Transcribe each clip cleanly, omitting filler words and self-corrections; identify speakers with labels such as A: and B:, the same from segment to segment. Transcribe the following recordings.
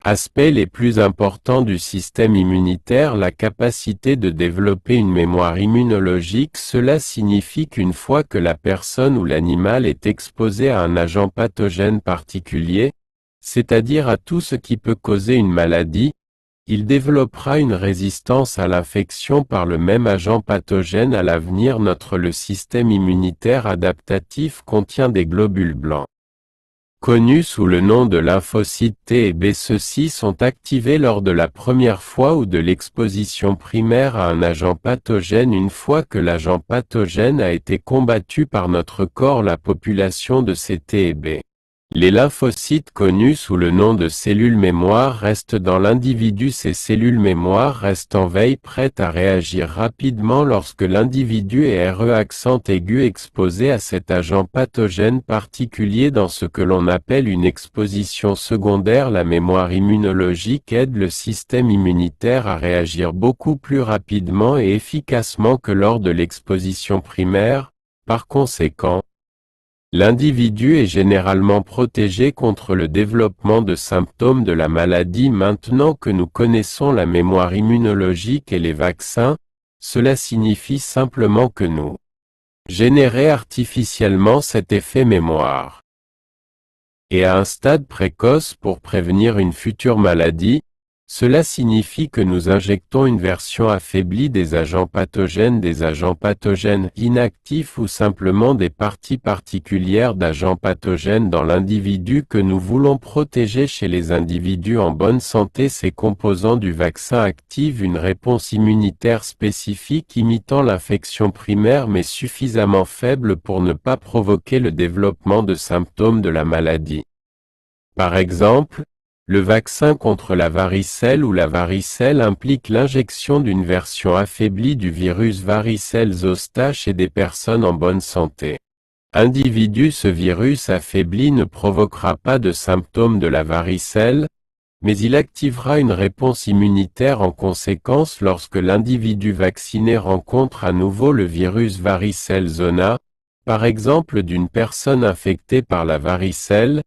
A: Aspect les plus importants du système immunitaire, la capacité de développer une mémoire immunologique. Cela signifie qu'une fois que la personne ou l'animal est exposé à un agent pathogène particulier, c'est-à-dire à tout ce qui peut causer une maladie, il développera une résistance à l'infection par le même agent pathogène à l'avenir. Le système immunitaire adaptatif contient des globules blancs, connus sous le nom de lymphocytes T et B. Ceux-ci sont activés lors de la première fois ou de l'exposition primaire à un agent pathogène. Une fois que l'agent pathogène a été combattu par notre corps, la population de ces T et B, les lymphocytes connus sous le nom de cellules mémoire, restent dans l'individu. Ces cellules mémoire restent en veille, prêtes à réagir rapidement lorsque l'individu est accent aigu exposé à cet agent pathogène particulier dans ce que l'on appelle une exposition secondaire. La mémoire immunologique aide le système immunitaire à réagir beaucoup plus rapidement et efficacement que lors de l'exposition primaire. Par conséquent, l'individu est généralement protégé contre le développement de symptômes de la maladie. Maintenant que nous connaissons la mémoire immunologique et les vaccins, cela signifie simplement que nous générons artificiellement cet effet mémoire. Et à un stade précoce pour prévenir une future maladie, cela signifie que nous injectons une version affaiblie des agents pathogènes inactifs ou simplement des parties particulières d'agents pathogènes dans l'individu que nous voulons protéger. Chez les individus en bonne santé, ces composants du vaccin activent une réponse immunitaire spécifique imitant l'infection primaire mais suffisamment faible pour ne pas provoquer le développement de symptômes de la maladie. Par exemple, le vaccin contre la varicelle ou la varicelle implique l'injection d'une version affaiblie du virus varicelle zoster chez des personnes en bonne santé. Individu, ce virus affaibli ne provoquera pas de symptômes de la varicelle, mais il activera une réponse immunitaire en conséquence. Lorsque l'individu vacciné rencontre à nouveau le virus varicelle zoster, par exemple d'une personne infectée par la varicelle,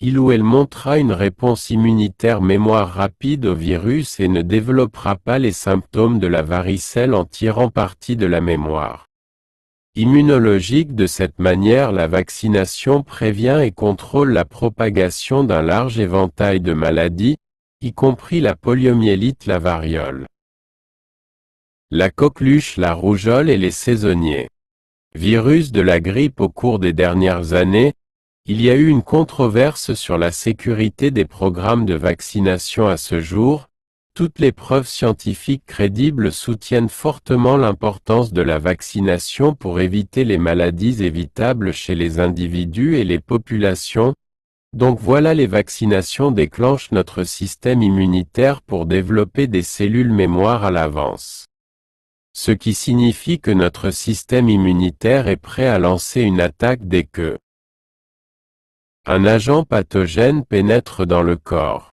A: il ou elle montrera une réponse immunitaire mémoire rapide au virus et ne développera pas les symptômes de la varicelle en tirant parti de la mémoire immunologique. De cette manière, la vaccination prévient et contrôle la propagation d'un large éventail de maladies, y compris la poliomyélite, la variole, la coqueluche, la rougeole et les saisonniers. Virus de la grippe. Au cours des dernières années, il y a eu une controverse sur la sécurité des programmes de vaccination. À ce jour, toutes les preuves scientifiques crédibles soutiennent fortement l'importance de la vaccination pour éviter les maladies évitables chez les individus et les populations. Donc voilà, les vaccinations déclenchent notre système immunitaire pour développer des cellules mémoire à l'avance. Ce qui signifie que notre système immunitaire est prêt à lancer une attaque dès que un agent pathogène pénètre dans le corps.